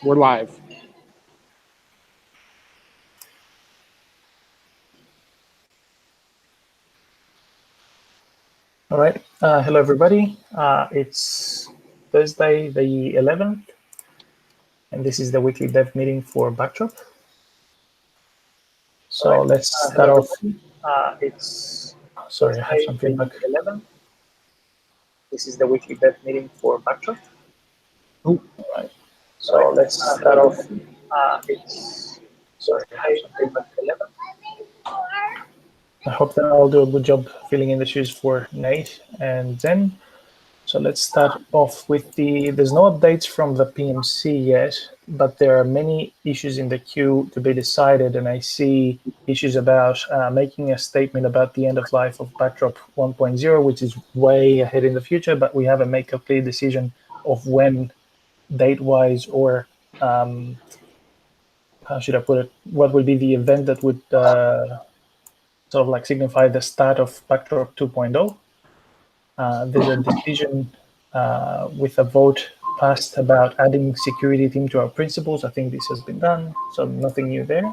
We're live. All right. Hello, everybody. It's Thursday, the 11th, and this is the weekly dev meeting for Backdrop. So let's start off. Sorry, I have some feedback. 11th. This is the weekly dev meeting for Backdrop. Oh. All right. So let's start off. Sorry, I have some feedback. 11th. I hope that I'll do a good job filling in the shoes for Nate and Zen. So let's start off with there's no updates from the PMC yet, but there are many issues in the queue to be decided, and I see issues about making a statement about the end of life of Backdrop 1.0, which is way ahead in the future, but we haven't made a clear decision of when, date-wise, or how should I put it, what will be the event that would sort of like signify the start of Backdrop 2.0. There's a decision with a vote passed about adding security team to our principles. I think this has been done, so nothing new there.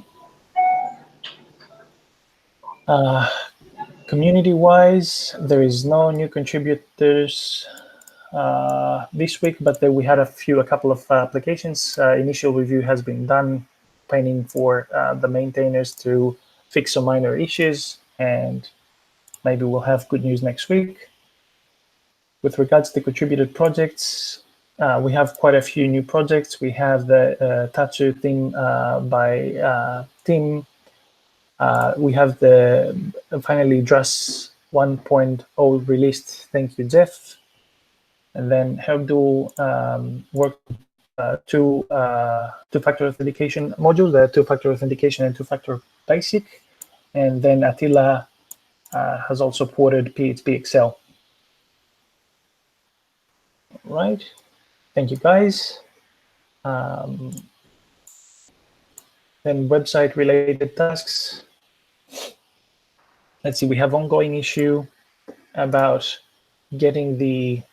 Community-wise, there is no new contributors this week, but we had a couple of applications. Initial review has been done, planning for the maintainers to fix some minor issues, and maybe we'll have good news next week. With regards to contributed projects, we have quite a few new projects. We have the Tatsu theme by Tim. We have the finally Druss 1.0 released. Thank you, Jeff. And then Helpdo worked two-factor authentication modules, the two-factor authentication and two-factor basic. And then Attila has also ported PHP-XL. Right. Thank you, guys. Then website-related tasks. Let's see, we have ongoing issue about getting the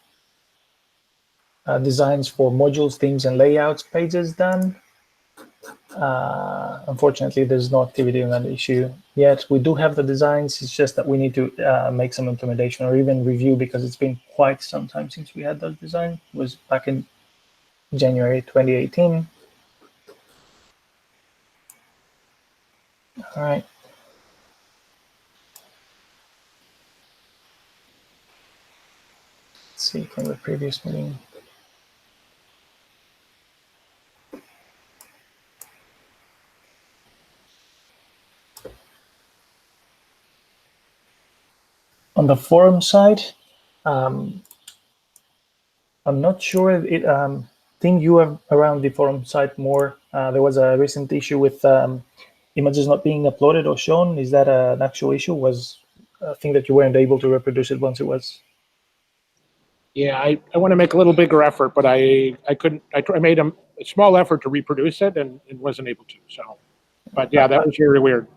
designs for modules, themes, and layouts pages done. Unfortunately, there's no activity on that issue yet. We do have the designs. It's just that we need to make some implementation or even review, because it's been quite some time since we had those designs. It was back in January 2018. All right. Let's see from the previous meeting. On the forum side, I'm not sure. Think you are around the forum site more. There was a recent issue with images not being uploaded or shown. Is that an actual issue? Was a thing that you weren't able to reproduce it once it was? Yeah, I want to make a little bigger effort, but I couldn't. I made a small effort to reproduce it and wasn't able to. So, but yeah, that was very weird.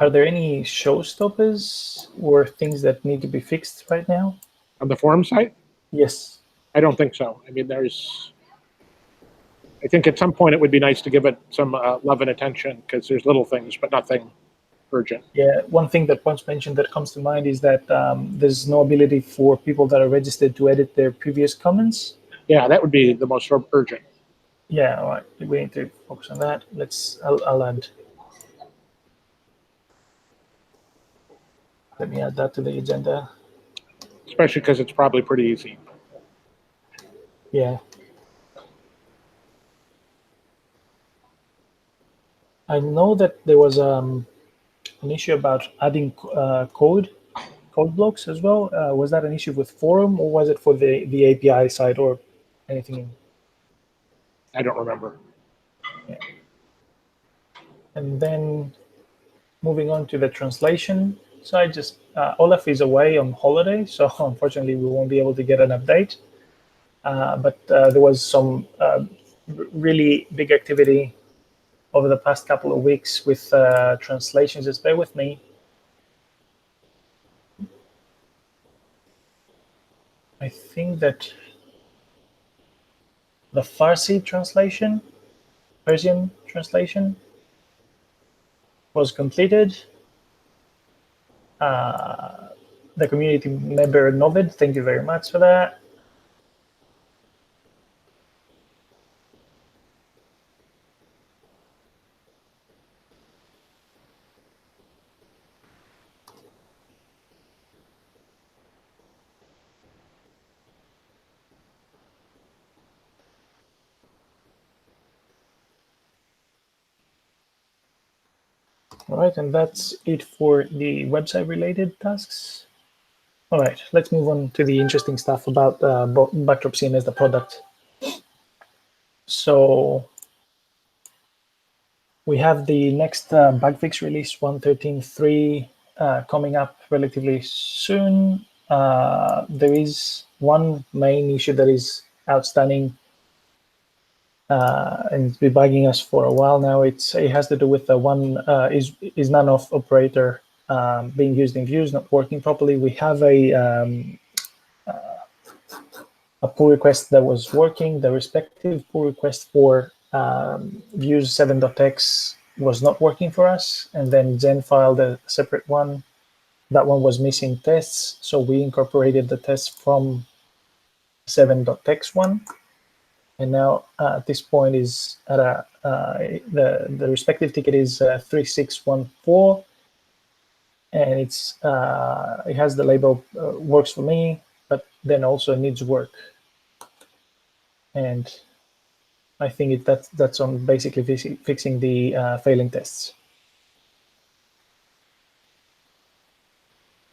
Are there any showstoppers or things that need to be fixed right now? On the forum site? Yes. I don't think so. I mean, I think at some point it would be nice to give it some love and attention, because there's little things, but nothing urgent. Yeah, one thing that Punch mentioned that comes to mind is that there's no ability for people that are registered to edit their previous comments. Yeah, that would be the most urgent. Yeah, all right. We need to focus on that. I'll add. Let me add that to the agenda. Especially because it's probably pretty easy. Yeah. I know that there was an issue about adding code blocks as well. Was that an issue with forum, or was it for the API side or anything? I don't remember. Yeah. And then moving on to the translation side, just Olaf is away on holiday, so unfortunately we won't be able to get an update. But there was some really big activity over the past couple of weeks with translations. Just bear with me. I think that the Farsi translation, Persian translation, was completed. The community member Novid, thank you very much for that. All right, and that's it for the website-related tasks. All right, let's move on to the interesting stuff about Backdrop CMS, the product. So we have the next bug fix release 1.13.3 coming up relatively soon. There is one main issue that is outstanding and it's been bugging us for a while now. It has to do with the one is none-off operator being used in views, not working properly. We have a pull request that was working. The respective pull request for views 7.x was not working for us, and then Zen filed a separate one. That one was missing tests, so we incorporated the tests from 7.x one. And now at this point is at the respective ticket is 3614, and it has the label works for me, but then also needs work. And I think that's on basically fixing the failing tests.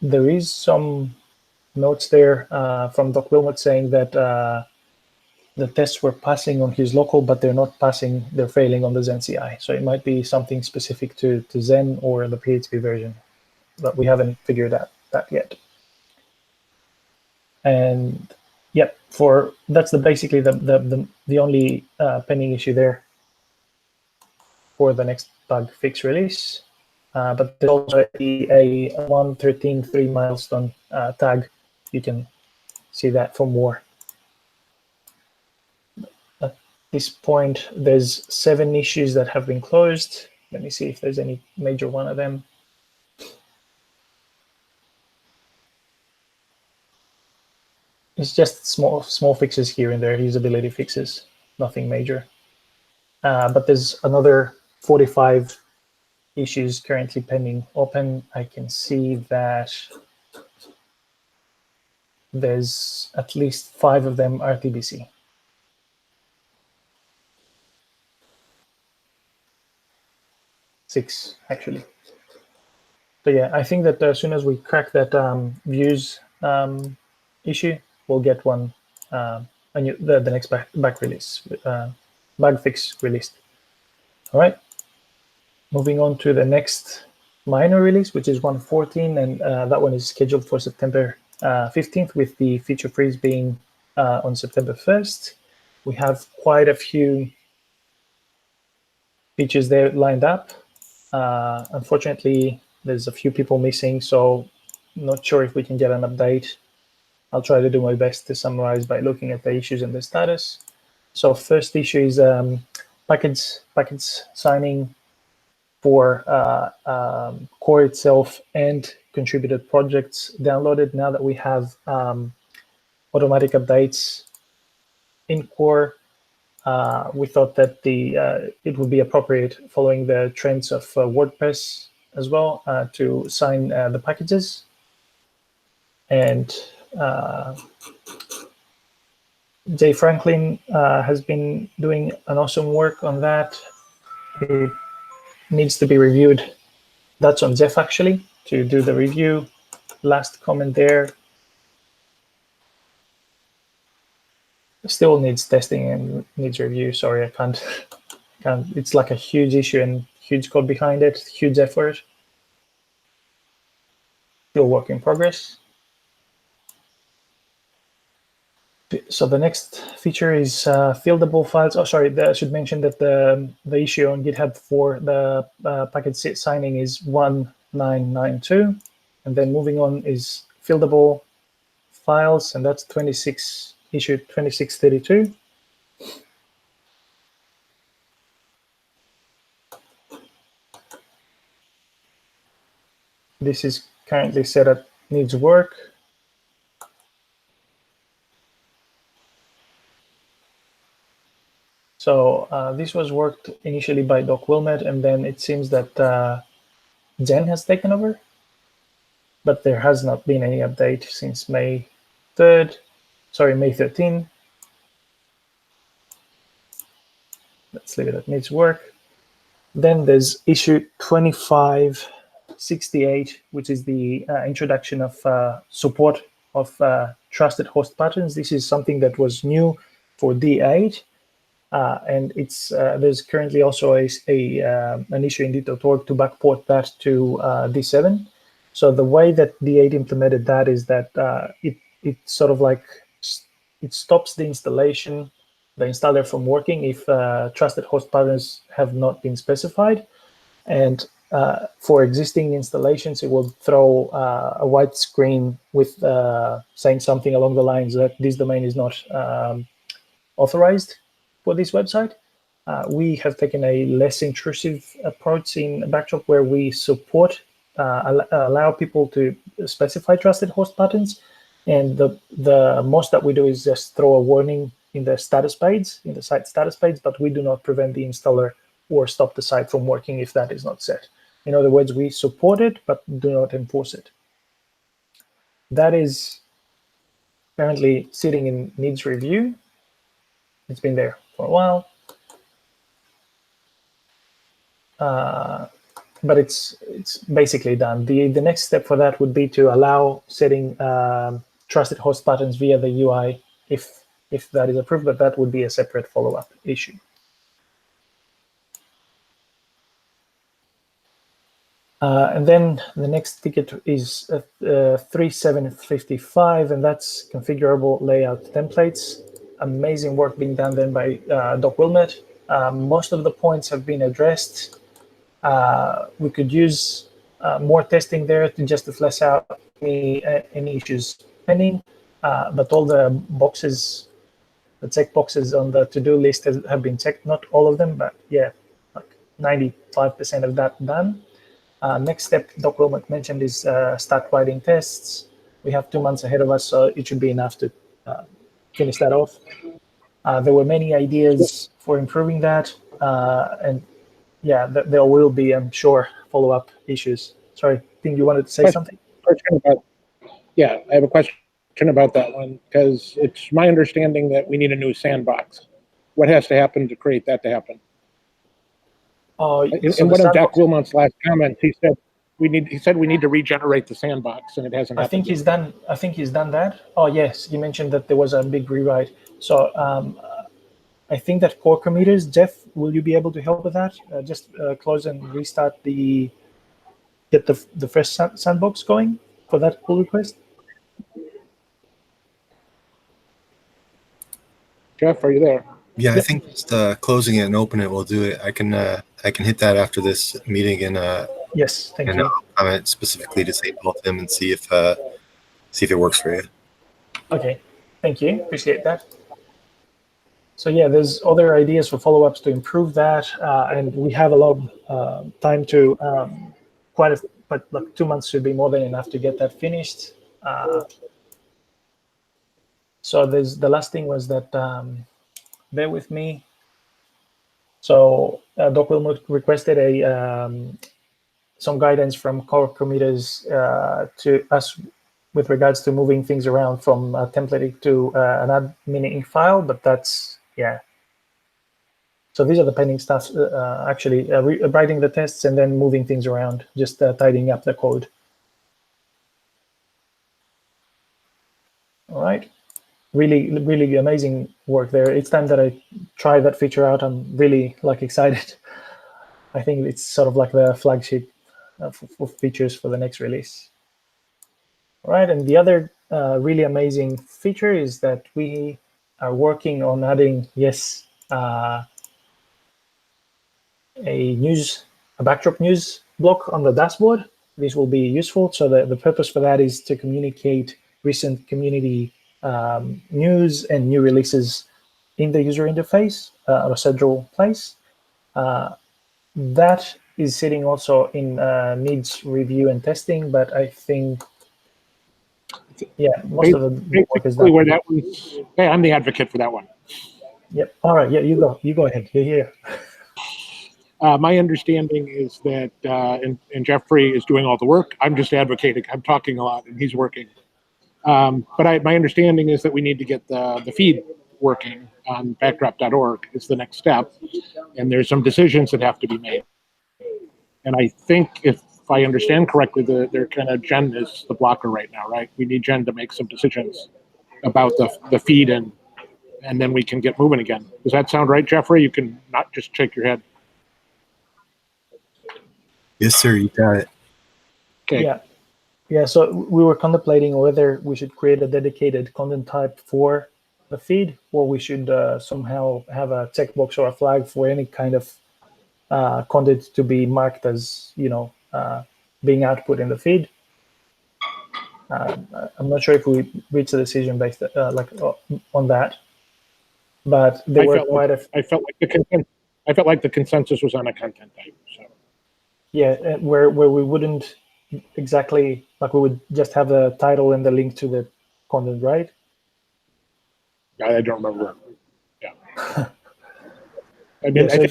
There is some notes there from Doc Wilmot saying that the tests were passing on his local, but they're failing on the Zen CI. So it might be something specific to Zen or the PHP version, but we haven't figured out that yet. And yep, that's basically the only pending issue there for the next bug fix release. But there's also a 1.13.3 milestone tag. You can see that for more. At this point, there's 7 issues that have been closed. Let me see if there's any major one of them. It's just small fixes here and there, usability fixes, nothing major. But there's another 45 issues currently pending open. I can see that there's at least 5 of them RTBC. Six, actually. So yeah, I think that as soon as we crack that views issue, we'll get one the next bug release, bug fix released. All right. Moving on to the next minor release, which is 1.14, and that one is scheduled for September 15th, with the feature freeze being on September 1st. We have quite a few features there lined up. Unfortunately, there's a few people missing, so not sure if we can get an update. I'll try to do my best to summarize by looking at the issues and the status. So first issue is package signing for core itself and contributed projects downloaded. Now that we have automatic updates in core, we thought that it would be appropriate, following the trends of WordPress as well, to sign the packages. And Jay Franklin has been doing an awesome work on that. It needs to be reviewed. That's on Jeff, actually, to do the review. Last comment there. Still needs testing and needs review. Sorry, I can't. It's like a huge issue and huge code behind it, huge effort. Still work in progress. So the next feature is fieldable files. Oh, sorry, I should mention that the issue on GitHub for the package signing is 1992. And then moving on is fieldable files, and that's issue 2632. this is currently set at needs work. So this was worked initially by Doc Wilmette, and then it seems that Jen has taken over, but there has not been any update since May 13. Let's leave it at needs work. Then there's issue 2568, which is the introduction of support of trusted host patterns. This is something that was new for D8. And it's there's currently also an issue in D.org to backport that to D7. So the way that D8 implemented that is that it sort of like it stops the installation, the installer from working if trusted host patterns have not been specified. And for existing installations, it will throw a white screen with saying something along the lines that this domain is not authorized for this website. We have taken a less intrusive approach in Backdrop where we support, allow people to specify trusted host patterns. And the most that we do is just throw a warning in the status page, in the site status page, but we do not prevent the installer or stop the site from working if that is not set. In other words, we support it, but do not enforce it. That is currently sitting in needs review. It's been there for a while, but it's basically done. The next step for that would be to allow setting trusted host patterns via the UI if that is approved, but that would be a separate follow-up issue. And then the next ticket is 3755, and that's configurable layout templates. Amazing work being done then by Doc Wilmette. Most of the points have been addressed. We could use more testing there to flesh out any issues pending, but all the boxes, the check boxes on the to-do list have been checked. Not all of them, but yeah, like 95% of that done. Next step, Doc Wilmette mentioned, is start writing tests. We have 2 months ahead of us, so it should be enough to finish that off. There were many ideas for improving that, and yeah, there will be, I'm sure, follow-up issues. Sorry, I think you wanted to say something? Yeah, I have a question about that one, because it's my understanding that we need a new sandbox. What has to happen to create that to happen? In one of Doc Wilmotte's last comments, he said we need to regenerate the sandbox, and it hasn't happened. I think he's done that. Oh yes, he mentioned that there was a big rewrite. So I think that core committers, Jeff, will you be able to help with that? Just close and restart get the fresh sandbox going for that pull request. Jeff, are you there? Yeah, I think just closing it and open it will do it. I can hit that after this meeting and yes, thank you. Comment specifically to St. Paul Tim and see if it works for you. Okay, thank you. Appreciate that. So yeah, there's other ideas for follow-ups to improve that, and we have a lot of time to but like 2 months should be more than enough to get that finished. So the last thing was that. Bear with me. So Doc Wilmette requested some guidance from core committers to us with regards to moving things around from templating to an admin file, but that's, yeah. So these are the pending stuff, actually writing the tests and then moving things around, just tidying up the code. All right. Really amazing work there. It's time that I try that feature out. I'm really excited. I think it's sort of like the flagship for features for the next release. All right, and the other really amazing feature is that we are working on adding, yes, a Backdrop news block on the dashboard. This will be useful. So the purpose for that is to communicate recent community news and new releases in the user interface, or a central place. That is sitting also in needs review and testing, but I think, yeah, most of the work is Basically, done. where that was, hey, I'm the advocate for that one. Yep. All right. Yeah, you go ahead. You're here. My understanding is that, and Jeffrey is doing all the work. I'm just advocating. I'm talking a lot, and he's working. But my understanding is that we need to get the feed working on backdrop.org is the next step, and there's some decisions that have to be made. And I think, if I understand correctly, they're kind of Jen is the blocker right now, right? We need Jen to make some decisions about the feed, and then we can get moving again. Does that sound right, Jeffrey? You can not just shake your head. Yes, sir. You got it. Okay. Yeah. Yeah. So we were contemplating whether we should create a dedicated content type for the feed, or we should somehow have a checkbox or a flag for any kind of content to be marked as, being output in the feed. I'm not sure if we reached a decision based on that, but there were quite a I felt like the consensus was on a content type. So yeah, where we wouldn't exactly, like, we would just have the title and the link to the content, right? I don't remember. Yeah. I mean, Yeah, so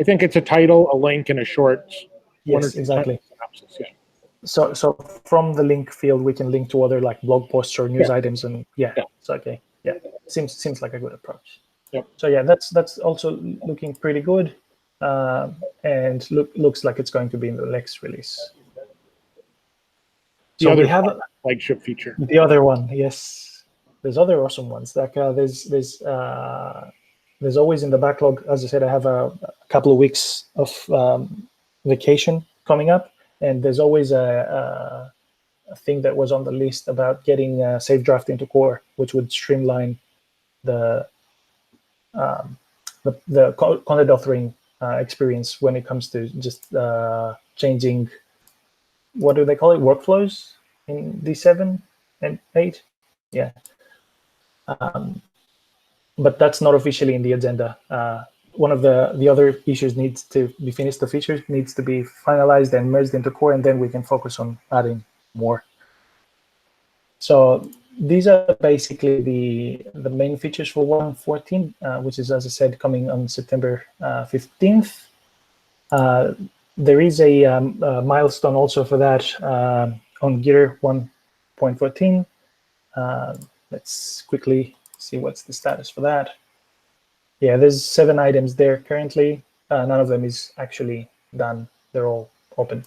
I think it's a title, a link, and a short. yes, exactly. Synopsis, yeah. So from the link field, we can link to other like blog posts or news items, and Yeah. it's okay. Yeah, seems like a good approach. Yep. So yeah, that's also looking pretty good, and looks like it's going to be in the next release. The So other we have flagship feature. the other one. Yes, there's other awesome ones. Like there's always in the backlog. As I said, I have a couple of weeks of vacation coming up, and there's always a thing that was on the list about getting Safe Draft into Core, which would streamline the content authoring experience when it comes to just changing, what do they call it, workflows in D7 and 8. Yeah. But that's not officially in the agenda. One of the other issues needs to be finished. The feature needs to be finalized and merged into Core, and then we can focus on adding more. So these are basically the main features for 1.14, which is, as I said, coming on September 15th. There is a milestone also for that on Gitter 1.14. Let's quickly see what's the status for that. Yeah, there's 7 items there currently. None of them is actually done. They're all open.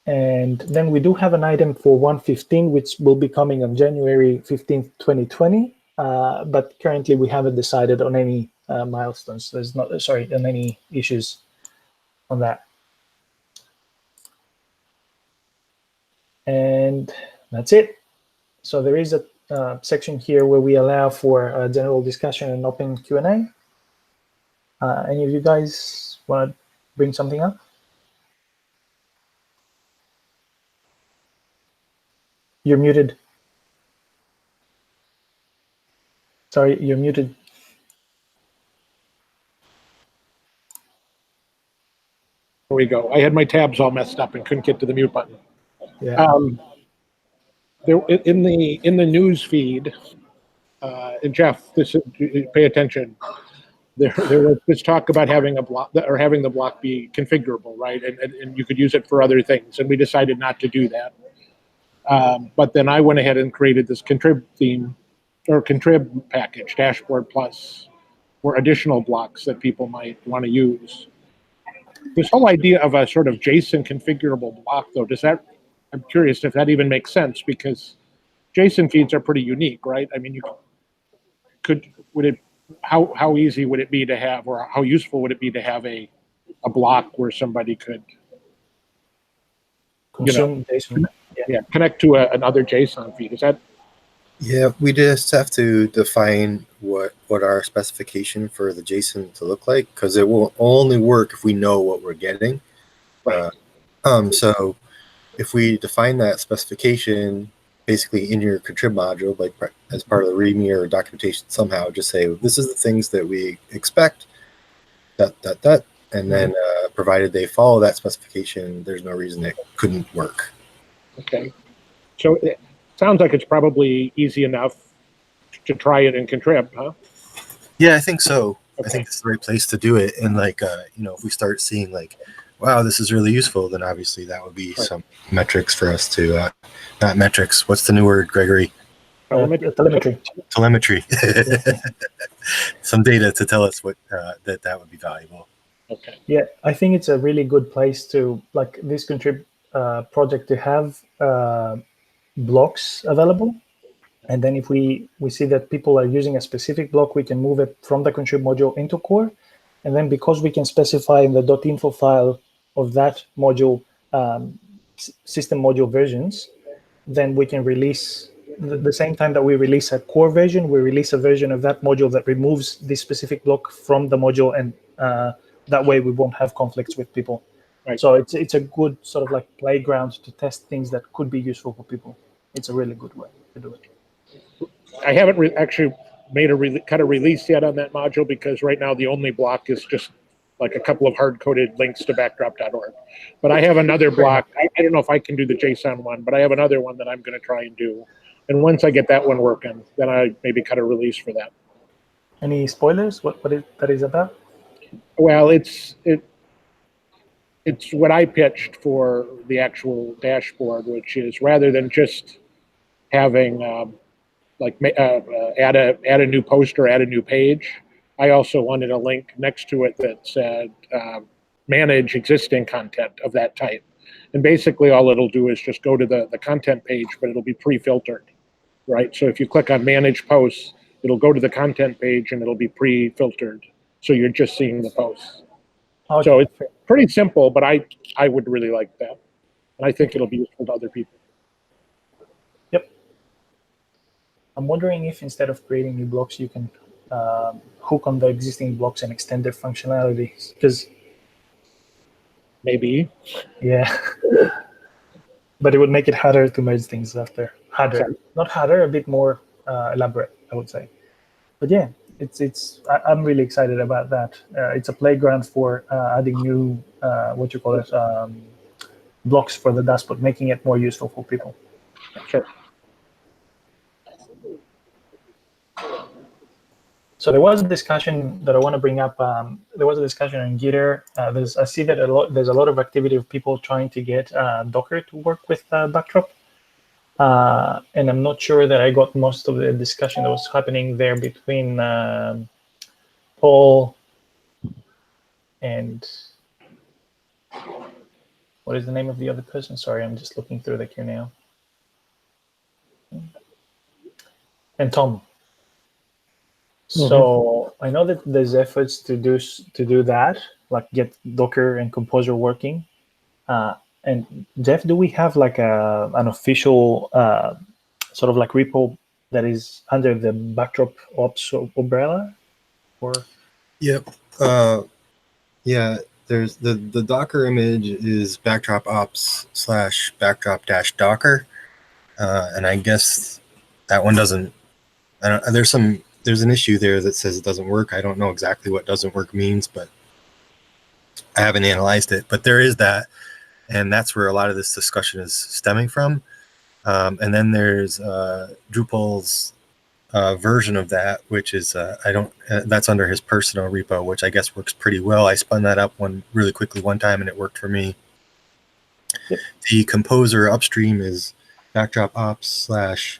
And then we do have an item for 1.15, which will be coming on January 15th, 2020. But currently we haven't decided on any milestones. There's not, on any issues on that. And that's it. So there is a section here where we allow for a general discussion and open Q&A. Any of you guys want to bring something up? You're muted. Sorry, you're muted. There we go. I had my tabs all messed up and couldn't get to the mute button. Yeah. There in the news feed, and Jeff, pay attention. There was this talk about having a block or having the block be configurable, right? And you could use it for other things, and we decided not to do that. But then I went ahead and created this contrib theme or contrib package, Dashboard Plus, for additional blocks that people might want to use. This whole idea of a sort of JSON configurable block, though, I'm curious if that even makes sense, because JSON feeds are pretty unique, right? I mean, how easy would it be to have, or how useful would it be to have a block where somebody could Consume JSON. connect to another JSON feed? Is that? Yeah, we just have to define what our specification for the JSON to look like, because it will only work if we know what we're getting. Right. So if we define that specification basically in your contrib module, like as part of the README or documentation somehow, just say, this is the things that we expect, and then provided they follow that specification, there's no reason it couldn't work. Okay. So it sounds like it's probably easy enough to try it in Contrib, huh? Yeah, I think so. Okay. I think it's the right place to do it. And like, if we start seeing like, wow, this is really useful, then obviously that would be some metrics for us to, not metrics. What's the new word, Gregory? Telemetry. Telemetry. Some data to tell us what that would be valuable. Okay. Yeah, I think it's a really good place to, like, this Contrib project, to have blocks available. And then if we see that people are using a specific block, we can move it from the Contrib module into core. And then because we can specify in the .info file of that module system module versions, then we can release, the same time that we release a core version, we release a version of that module that removes this specific block from the module, and that way we won't have conflicts with people. Right. So it's a good sort of like playground to test things that could be useful for people. It's a really good way to do it. I haven't actually made a kind of release yet on that module, because right now the only block is just like a couple of hard-coded links to backdrop.org. But I have another block. I don't know if I can do the JSON one, but I have another one that I'm going to try and do. And once I get that one working, then I maybe cut a release for that. Any spoilers? What that is about? Well, it's what I pitched for the actual dashboard, which is, rather than just having add a new post or add a new page, I also wanted a link next to it that said manage existing content of that type. And basically all it'll do is just go to the content page, but it'll be pre-filtered, right? So if you click on manage posts, it'll go to the content page and it'll be pre-filtered. So you're just seeing the posts. Okay. So it's pretty simple, but I would really like that. And I think it'll be useful to other people. Yep. I'm wondering if instead of creating new blocks, you can hook on the existing blocks and extend their functionality. Because maybe. Yeah. But it would make it harder to merge things after. Harder. Sorry. Not harder, a bit more elaborate, I would say. But yeah, I'm really excited about that. It's a playground for adding new, blocks for the dashboard, making it more useful for people. Sure. So there was a discussion that I want to bring up. There was a discussion on Gitter. I see that there's a lot of activity of people trying to get Docker to work with Backdrop. And I'm not sure that I got most of the discussion that was happening there between Paul and what is the name of the other person? Sorry, I'm just looking through the queue now. And Tom. So I know that there's efforts to do that, like get Docker and Composer working. And Jeff, do we have like an official sort of like repo that is under the Backdrop Ops umbrella? Or Yep. Yeah. There's the Docker image is backdrop ops / backdrop - Docker, and I guess that one doesn't. There's an issue there that says it doesn't work. I don't know exactly what doesn't work means, but I haven't analyzed it. But there is that, and that's where a lot of this discussion is stemming from. And then there's Drupal's version of that, which is that's under his personal repo, which I guess works pretty well. I spun that up really quickly one time, and it worked for me. Yep. The Composer upstream is backdrop ops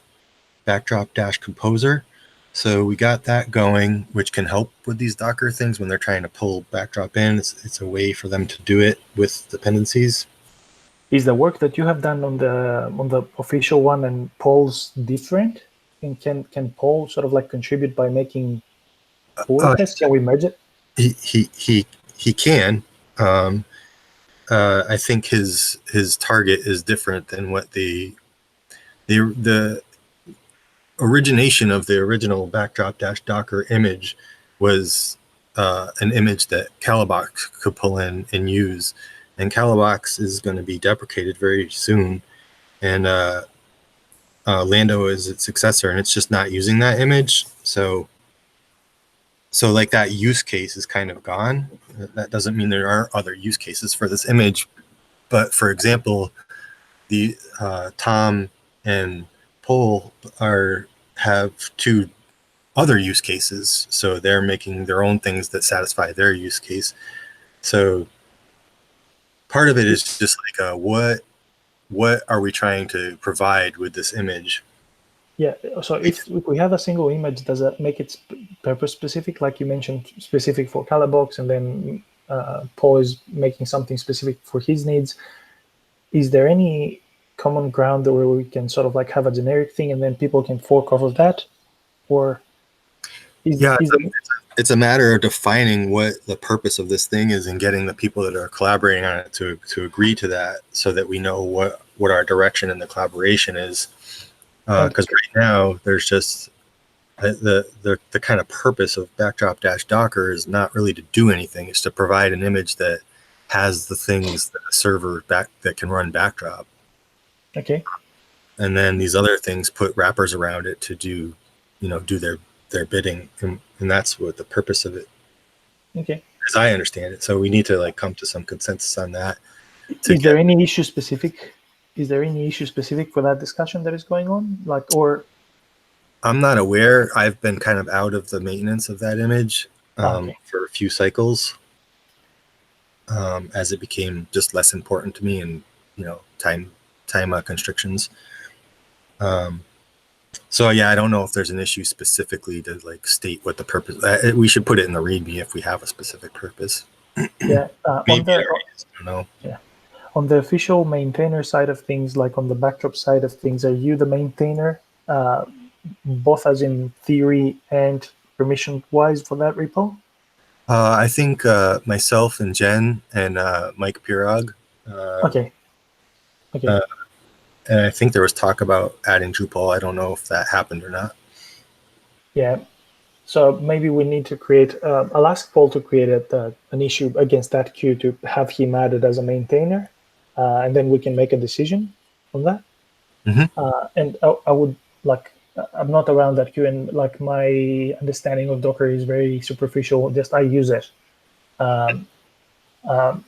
/ backdrop - Composer. So we got that going, which can help with these Docker things when they're trying to pull Backdrop in. It's a way for them to do it with dependencies. Is the work that you have done on the official one and Paul's different? And can Paul sort of like contribute by making pull tests? Can we merge it? He can. I think his target is different than what the origination of the original backdrop - Docker image was an image that Calabox could pull in and use. And Calabox is going to be deprecated very soon. And Lando is its successor, and it's just not using that image. So So like that use case is kind of gone. That doesn't mean there aren't other use cases for this image. But for example, the Tom and Paul have two other use cases. So they're making their own things that satisfy their use case. So part of it is just like what are we trying to provide with this image? Yeah, so if we have a single image, does that make it purpose specific, like you mentioned, specific for Colorbox, and then Paul is making something specific for his needs? Is there any common ground where we can sort of like have a generic thing and then people can fork off of that? Or it's a matter of defining what the purpose of this thing is and getting the people that are collaborating on it to agree to that, so that we know what our direction in the collaboration is. Because right now there's just the kind of purpose of Backdrop-Docker is not really to do anything. It's to provide an image that has the things that a server that can run Backdrop. Okay. And then these other things put wrappers around it to do their bidding, and that's what the purpose of it. Okay. As I understand it. So we need to like come to some consensus on that. Is there any issue specific? Is there any issue specific for that discussion that is going on? I'm not aware. I've been kind of out of the maintenance of that image for a few cycles, as it became just less important to me, and time constrictions. So yeah, I don't know if there's an issue specifically to like state what the purpose. We should put it in the README if we have a specific purpose. Yeah. I don't know. Yeah. On the official maintainer side of things, like on the Backdrop side of things, are you the maintainer, both as in theory and permission-wise for that repo? I think myself and Jen and Mike Pirog. Okay. And I think there was talk about adding Drupal. I don't know if that happened or not. Yeah. So maybe we need to create, I'll ask Paul to create an issue against that queue to have him added as a maintainer. And then we can make a decision on that. Mm-hmm. And I would I'm not around that queue, and like my understanding of Docker is very superficial. Just I use it.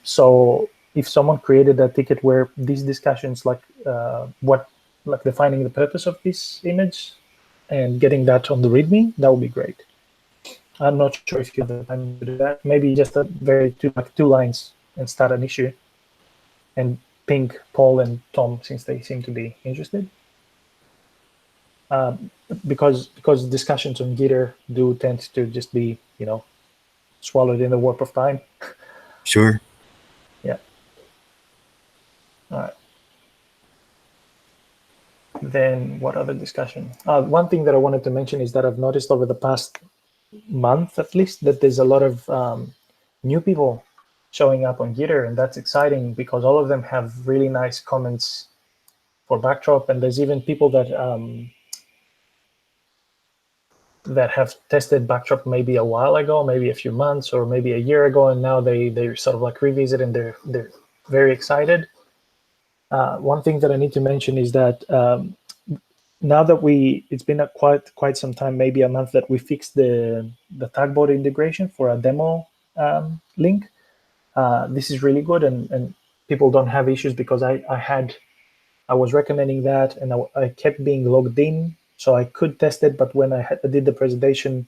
So if someone created a ticket where these discussions, defining the purpose of this image and getting that on the README, that would be great. I'm not sure if you have the time to do that. Maybe just two lines and start an issue. And ping Paul and Tom, since they seem to be interested. Because discussions on Gitter do tend to just be, swallowed in the warp of time. Sure. Yeah. All right. Then what other discussion? One thing that I wanted to mention is that I've noticed over the past month, at least, that there's a lot of new people showing up on Gitter, and that's exciting because all of them have really nice comments for Backdrop, and there's even people that have tested Backdrop maybe a while ago, maybe a few months or maybe a year ago, and now they sort of like revisit and they're very excited. One thing that I need to mention is that now that it's been quite some time, maybe a month, that we fixed the Tagbot integration for a demo link. This is really good, and people don't have issues because I was recommending that, and I kept being logged in, so I could test it. But when I did the presentation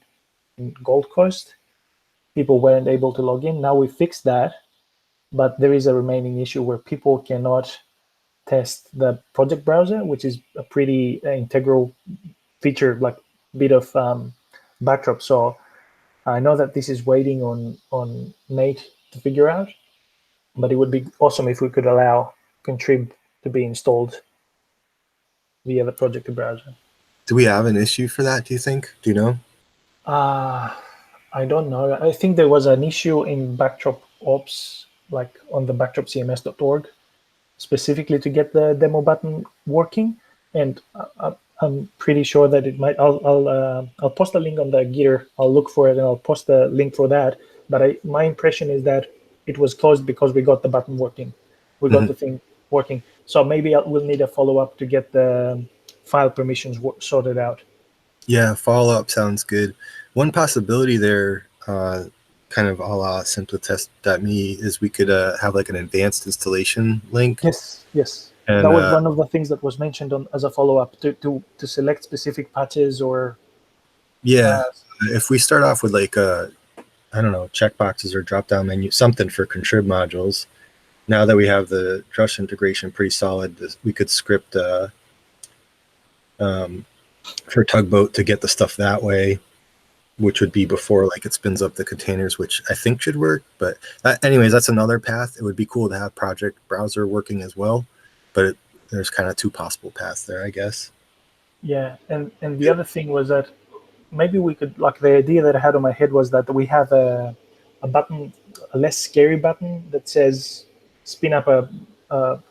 in Gold Coast, people weren't able to log in. Now we fixed that, but there is a remaining issue where people cannot test the project browser, which is a pretty integral feature, like bit of Backdrop. So I know that this is waiting on Nate to figure out, but it would be awesome if we could allow Contrib to be installed via the project browser. Do we have an issue for that, do you think? Do you know? I don't know. I think there was an issue in Backdrop Ops, like on the backdropcms.org, specifically to get the demo button working. And I'm pretty sure that it might. I'll post a link on the Gitter. I'll look for it and I'll post the link for that. But my impression is that it was closed because we got the button working. We got the thing working. So maybe we'll need a follow-up to get the file permissions sorted out. Yeah, follow up sounds good. One possibility there, kind of a la simpletest.me, is we could have like an advanced installation link. Yes, yes. And That was one of the things that was mentioned on as a follow-up to select specific patches or yeah, uh, if we start off with like I don't know, checkboxes or drop down menu, something for contrib modules. Now that we have the Drush integration pretty solid, we could script um, for Tugboat to get the stuff that way, which would be before like it spins up the containers, which I think should work. But anyways, that's another path. It would be cool to have Project Browser working as well, but there's kind of two possible paths there, I guess. yeah. And the other thing was that maybe we could, like, the idea that I had on my head was that we have a button, a less scary button that says spin up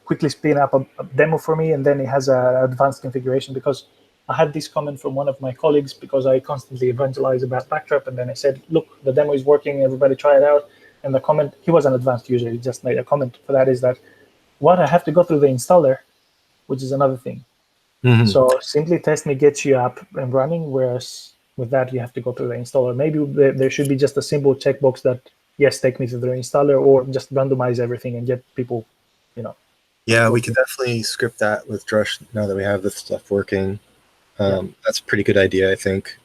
quickly spin up a demo for me, and then it has an advanced configuration. Because I had this comment from one of my colleagues, because I constantly evangelize about Backdrop, and then I said, look, the demo is working, everybody try it out. And the comment, he was an advanced user, he just made a comment for that, is that what, I have to go through the installer, which is another thing. Mm-hmm. So Simply Test Me gets you up and running, whereas with that you have to go through the installer. Maybe there should be just a simple checkbox that, yes, take me to the installer, or just randomize everything and get people, Yeah, we could definitely script that with Drush now that we have this stuff working. That's a pretty good idea, I think.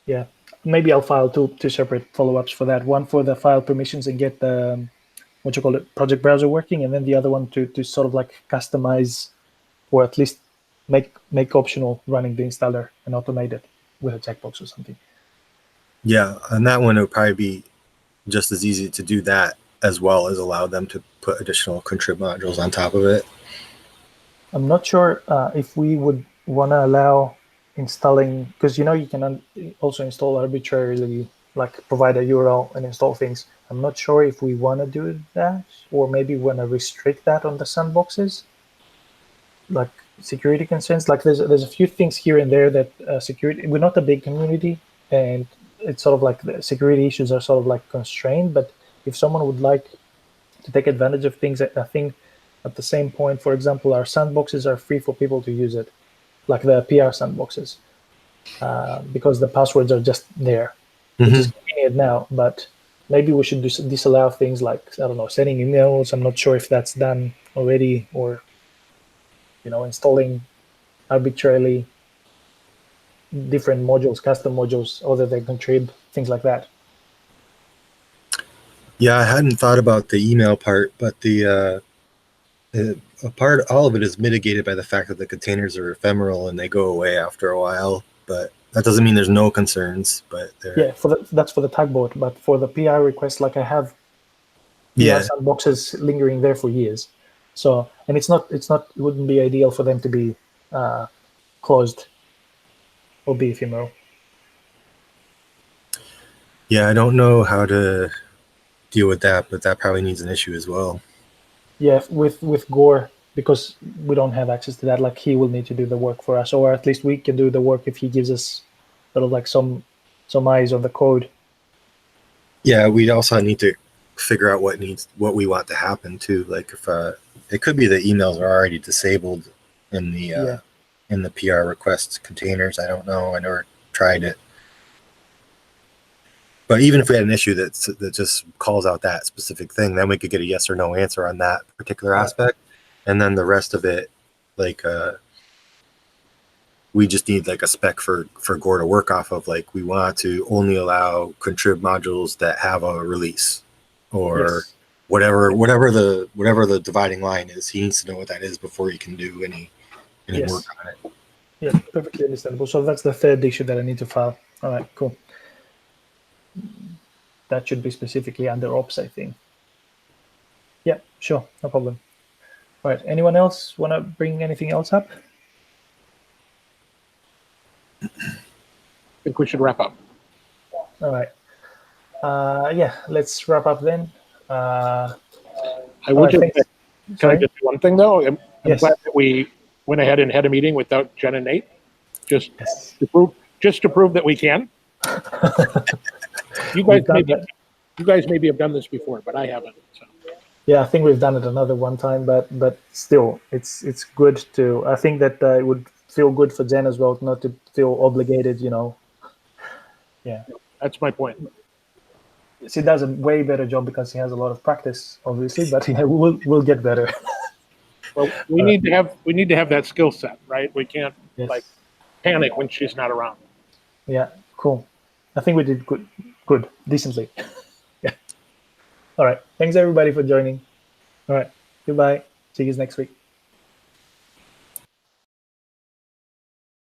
Yeah. Maybe I'll file two separate follow-ups for that. One for the file permissions and get the what you call it, project browser working, and then the other one to sort of like customize, or at least make optional running the installer and automate it with a checkbox or something. Yeah, on that one, it would probably be just as easy to do that as well as allow them to put additional contrib modules on top of it. I'm not sure if we would want to allow installing, because you can also install arbitrarily, like provide a URL and install things. I'm not sure if we want to do that, or maybe want to restrict that on the sandboxes, like security concerns. Like there's a few things here and there that security. We're not a big community, and it's sort of like the security issues are sort of like constrained. But if someone would like to take advantage of things, I think at the same point, for example, our sandboxes are free for people to use it, like the PR sandboxes, because the passwords are just there, which is convenient now. But maybe we should disallow things like, I don't know, sending emails. I'm not sure if that's done already, or installing arbitrarily different modules, custom modules, other than contrib, things like that. Yeah, I hadn't thought about the email part, but all of it is mitigated by the fact that the containers are ephemeral and they go away after a while. But that doesn't mean there's no concerns. But yeah, that's for the Tugboat. But for the PR request, like I have PR sandboxes lingering there for years. So, and it wouldn't be ideal for them to be closed or be ephemeral. Yeah, I don't know how to deal with that, but that probably needs an issue as well. Yeah, with Gore, because we don't have access to that, like he will need to do the work for us, or at least we can do the work if he gives us sort of like some eyes on the code. Yeah, we also need to figure out what we want to happen too. Like if it could be the emails are already disabled in the PR request containers. I don't know. I never tried it. But even if we had an issue that just calls out that specific thing, then we could get a yes or no answer on that particular aspect. And then the rest of it, like we just need like a spec for Gore to work off of. Like we want to only allow contrib modules that have a release, or whatever the dividing line is. He needs to know what that is before he can do any work on it. Yeah, perfectly understandable. So that's the third issue that I need to file. All right, cool. That should be specifically under ops, I think. Yeah, sure, no problem. All right, anyone else want to bring anything else up? I think we should wrap up. All right. Yeah, let's wrap up then. I would can I just do one thing though? I'm glad that we went ahead and had a meeting without Jen and Nate, just to prove that we can. You guys maybe have done this before, but I haven't. So. Yeah, I think we've done it another one time, but still, it's good to. I think that it would feel good for Jen as well, not to feel obligated, Yeah. That's my point. She does a way better job because she has a lot of practice, obviously, but yeah, we'll get better. Well, we need to have that skill set, right? We can't Yes. like panic when she's not around. Yeah, cool. I think we did good, decently. Yeah. All right. Thanks everybody for joining. All right. Goodbye. See you next week.